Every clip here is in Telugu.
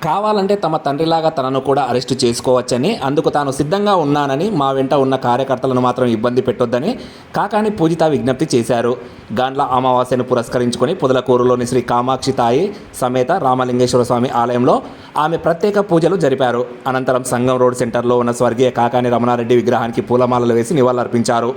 కావాలంటే తమ తండ్రిలాగా తనను కూడా అరెస్టు చేసుకోవచ్చని, అందుకు తాను సిద్ధంగా ఉన్నానని, మా వెంట ఉన్న కార్యకర్తలను మాత్రం ఇబ్బంది పెట్టొద్దని కాకాని పూజిత విజ్ఞప్తి చేశారు. గాండ్ల అమావాస్యను పురస్కరించుకొని పొదలకూరులోని శ్రీ కామాక్షి తాయి సమేత రామలింగేశ్వర స్వామి ఆలయంలో ఆమె ప్రత్యేక పూజలు జరిపారు. అనంతరం సంగం రోడ్ సెంటర్లో ఉన్న స్వర్గీయ కాకాని రమణారెడ్డి విగ్రహానికి పూలమాలలు వేసి నివాళులర్పించారు.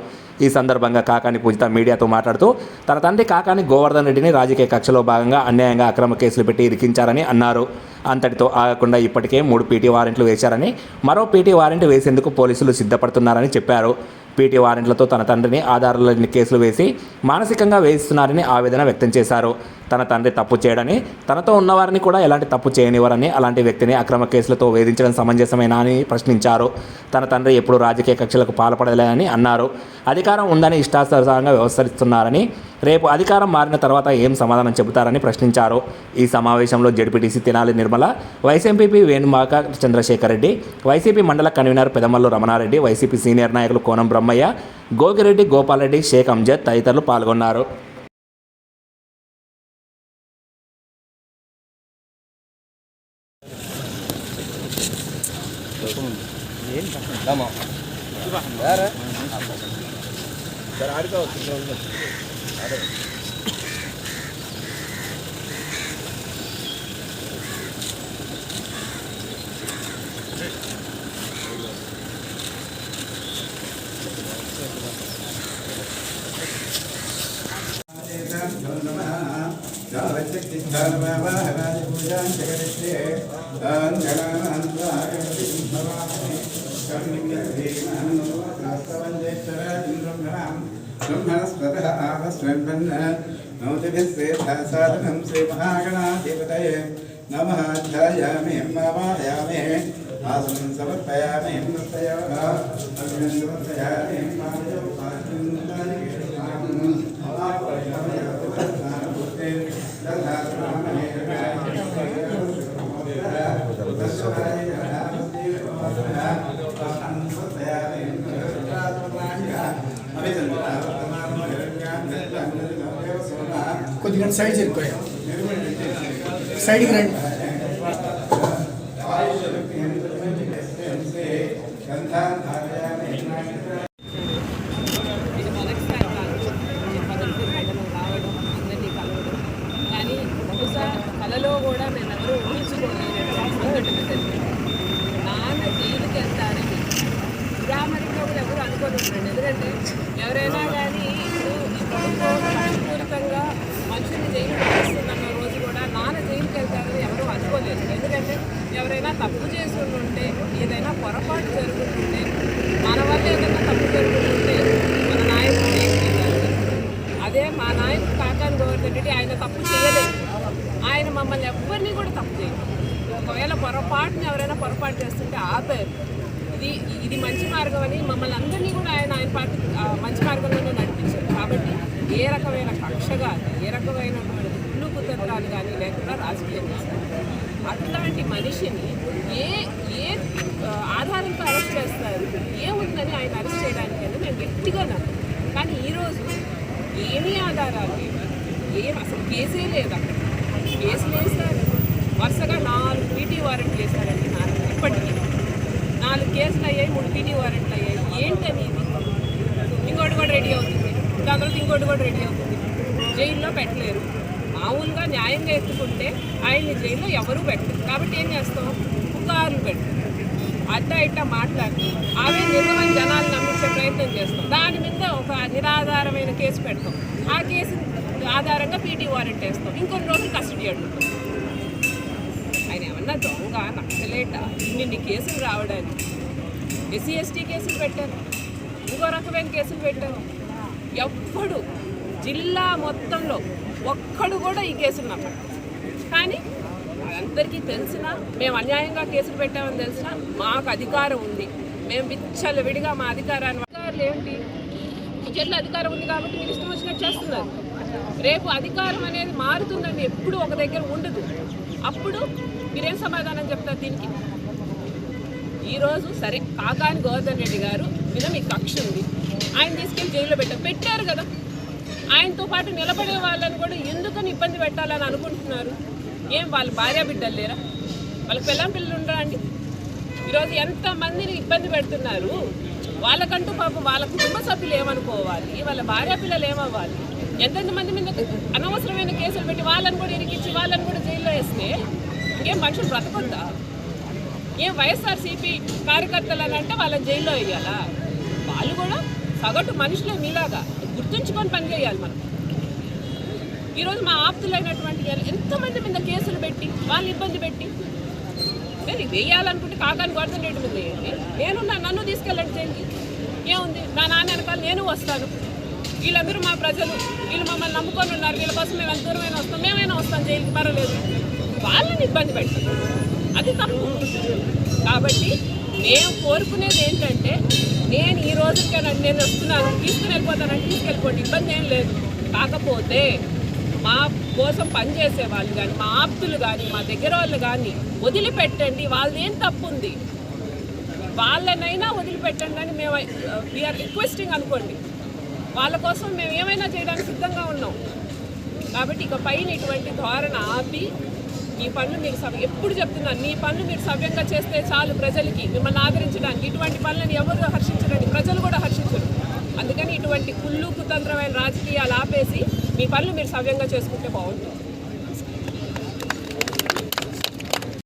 ఈ సందర్భంగా కాకాని పూజిత మీడియాతో మాట్లాడుతూ తన తండ్రి కాకాని గోవర్ధన్ రెడ్డిని రాజకీయ కక్షలో భాగంగా అన్యాయంగా అక్రమ కేసులు పెట్టి ఇరికించారని అన్నారు. అంతటితో ఆగకుండా ఇప్పటికే 3 పీటీ వారెంట్లు వేశారని, మరో పీటీ వారెంట్ వేసేందుకు పోలీసులు సిద్ధపడుతున్నారని చెప్పారు. పీటీ వారెంట్లతో తన తండ్రిని ఆధారాలని కేసులు వేసి మానసికంగా వేయిస్తున్నారని ఆవేదన వ్యక్తం చేశారు. తన తండ్రి తప్పు చేయడని, తనతో ఉన్నవారిని కూడా ఎలాంటి తప్పు చేయనివ్వరని, అలాంటి వ్యక్తిని అక్రమ కేసులతో వేధించడం సమంజసమేనా అని ప్రశ్నించారు. తన తండ్రి ఎప్పుడు రాజకీయ కక్షలకు పాల్పడలేదని అన్నారు. అధికారం ఉందని ఇష్టానుసారంగా వ్యవహరిస్తున్నారని, రేపు అధికారం మారిన తర్వాత ఏం సమాధానం చెబుతారని ప్రశ్నించారు. ఈ సమావేశంలో ZPTC Tenali Nirmala, vice MPP Venumaka Chandrasekhar Reddy, YCP మండల convener Pedamallu Ramanareddy, YCP senior నాయకులు కోనం బ్రహ్మయ్య, గోగిరెడ్డి, గోపాలరెడ్డి, షేక్ అంజద్ తదితరులు పాల్గొన్నారు. नमः ध्यायामि वायामि आसनं समर्पयामि కొద్దిగా సైడ్ చేరుకోయా సైడ్కి రండి. ఇది మొదటిసారి కాదు పదల్పూర్ మండలం రావడం, అందరినీ కలవడం. కానీ బహుశా కళలో కూడా మేమెవరూ ఊహించుకోలేనటువంటి సంఘటన జరిగింది. నాన్న జైలుకి వెళ్తారని గ్రామరీలో కూడా ఎవరు అనుకోని ఉండండి. ఎందుకంటే ఎవరైనా కానీ ఇప్పుడు ఈ ప్రభుత్వం కక్షపూరితంగా మనుషుల్ని జైలుకి వేస్తున్న రోజు కూడా నాన్న జైలుకి వెళ్తారని ఎవరూ అనుకోలేదు. ఎందుకంటే ఎవరైనా తప్పు చేసి ఉంటే, ఏదైనా పొరపాటు జరుగుతుంటే, మన వల్ల ఏదైనా తప్పు జరుగుతుంటే మన నాయకుడు జైలుకి వెళ్ళాలి. అదే మా నాయకుడు కాకాని గోవర్ధన్ రెడ్డి ఆయన తప్పు చేయలేదు. ఆయన మమ్మల్ని ఎవరిని కూడా తప్పు చేయలేదు. ఒకవేళ పొరపాటుని ఎవరైనా పొరపాటు చేస్తుంటే ఆపారు. ఇది మంచి మార్గం అని మమ్మల్ని అందరినీ కూడా ఆయన పార్టీ మంచి మార్గంలోనే నడిపించారు. కాబట్టి ఏ రకమైన కక్ష కానీ, ఏ రకమైనటువంటి కుళ్ళు కుతంత్రాలు కానీ లేకుండా రాజకీయం చేస్తారు. అట్లాంటి మనిషిని ఏ ఆధారంతో అరెస్ట్ చేస్తారు, ఏముందని ఆయన అరెస్ట్ చేయడానికి అని మేము గట్టిగా నమ్మం. కానీ ఈరోజు ఏమీ ఆధారాలు లేవు, అసలు కేసే లేదు. అక్కడ కేసులు వేస్తారు, వరుసగా 4 పీటీ వారెంట్లు వేస్తారండి. ఇప్పటికీ 4 కేసులు అయ్యాయి, 3 పీటీ వారెంట్లు అయ్యాయి. ఏంటని ఇంకోటి కూడా రెడీ అవుతుంది, దాని తర్వాత ఇంకోటి కూడా రెడీ అవుతుంది. జైల్లో పెట్టలేరు. మామూలుగా న్యాయంగా ఎత్తుకుంటే ఆయన్ని జైల్లో ఎవరూ పెట్టరు. కాబట్టి ఏం చేస్తాం, పుకార్లు పెడతాం, అడ్డా ఇట్టా మాట్లాడి అవే నిజమైన జనాలు నమ్మించే ప్రయత్నం చేస్తాం. దాని మీద ఒక నిరాధారమైన కేసు పెడతాం. ఆ కేసు ఆధారంగా పీటీ వారెంట్ వేస్తాం. ఇంకొన్ని రోజులు కస్టడీ అడుగుతాం. ఆయన ఏమన్నా దొంగ నక్సలేట ఇన్ని కేసులు రావడానికి? ఎస్సీ ఎస్టీ కేసులు పెట్టారు, ఇంకో రకమైన కేసులు పెట్టారు. ఎప్పుడు జిల్లా మొత్తంలో ఒక్కడు కూడా ఈ కేసులు నమ్మడు. కానీ అందరికీ తెలిసినా, మేము అన్యాయంగా కేసులు పెట్టామని తెలిసినా మాకు అధికారం ఉంది, మేము విచ్చలు విడిగా మా అధికారాన్ని ఏమిటి, జిల్లా అధికారం ఉంది కాబట్టి మీరు ఇష్టం వచ్చినట్టు చేస్తున్నారు. రేపు అధికారం అనేది మారుతుందండి, ఎప్పుడు ఒక దగ్గర ఉండదు. అప్పుడు మీరేం సమాధానం చెప్తారు దీనికి? ఈరోజు సరే కాకాని గోవర్ధన్ రెడ్డి గారు మీద మీకు కక్ష ఉంది, ఆయన తీసుకెళ్ళి జైల్లో పెట్టారు కదా. ఆయనతో పాటు నిలబడే వాళ్ళని కూడా ఎందుకని ఇబ్బంది పెట్టాలని అనుకుంటున్నారు? ఏం వాళ్ళ భార్య బిడ్డలు లేరా? వాళ్ళకి పిల్లలు ఉండరా అండి? ఈరోజు ఎంతమందిని ఇబ్బంది పెడుతున్నారు. వాళ్ళకంటూ పాపం వాళ్ళ కుటుంబ సభ్యులు ఏమనుకోవాలి, వాళ్ళ భార్య పిల్లలు ఏమవ్వాలి? ఎంతమంది మీద అనవసరమైన కేసులు పెట్టి వాళ్ళని కూడా ఇరికించి వాళ్ళని కూడా జైల్లో వేస్తే ఇంకేం మనుషులు బ్రతకొద్దా? ఏం వైఎస్ఆర్సీపీ కార్యకర్తలు అని అంటే వాళ్ళని జైల్లో వేయాలా? వాళ్ళు కూడా సగటు మనుషులే మీలాగా గుర్తుంచుకొని పనిచేయాలి. మనం ఈరోజు మా ఆప్తులైనటువంటి ఎంతమంది మీద కేసులు పెట్టి వాళ్ళు ఇబ్బంది పెట్టి నేను వేయాలనుకుంటే కాకాని గోవర్ధన్ రెడ్డి మీద వేయండి, నన్ను తీసుకెళ్ళండి జైలుకి, ఏముంది? నా నాన్న వెనకాల నేను వస్తాను. వీళ్ళందరూ మా ప్రజలు, వీళ్ళు మమ్మల్ని నమ్ముకొని ఉన్నారు, వీళ్ళ కోసం మేము ఎంత దూరమైనా వస్తాం, మేమైనా వస్తాం జైలుకి, పర్వాలేదు. వాళ్ళని ఇబ్బంది పెడతాం, అది తప్పు. కాబట్టి మేము కోరుకునేది ఏంటంటే, నేను ఈ రోజుకి నేను వస్తున్నాను, తీసుకుని వెళ్ళిపోతానంటే తీసుకెళ్ళిపోండి, ఇబ్బంది ఏం లేదు. కాకపోతే మా కోసం పనిచేసే వాళ్ళు కానీ, మా ఆప్తులు కానీ, మా దగ్గర వాళ్ళు కానీ వదిలిపెట్టండి. వాళ్ళది ఏం తప్పు ఉంది, వాళ్ళనైనా వదిలిపెట్టండి అని మేము వీఆర్ రిక్వెస్టింగ్ అనుకోండి. వాళ్ళ కోసం మేము ఏమైనా చేయడానికి సిద్ధంగా ఉన్నాం. కాబట్టి ఇక పైన ఇటువంటి ధోరణ ఆపి ఈ పనులు మీరు ఎప్పుడు చెప్తున్నాను, నీ పనులు మీరు సవ్యంగా చేస్తే చాలు, ప్రజలకి మిమ్మల్ని ఆదరించడానికి. ఇటువంటి పనులను ఎవరు హర్షించరండి, ప్రజలు కూడా హర్షించరు. అందుకని ఇటువంటి కుళ్ళు కుతంత్రమైన రాజకీయాలు ఆపేసి మీ పనులు మీరు సవ్యంగా చేసుకుంటే బాగుంటుంది.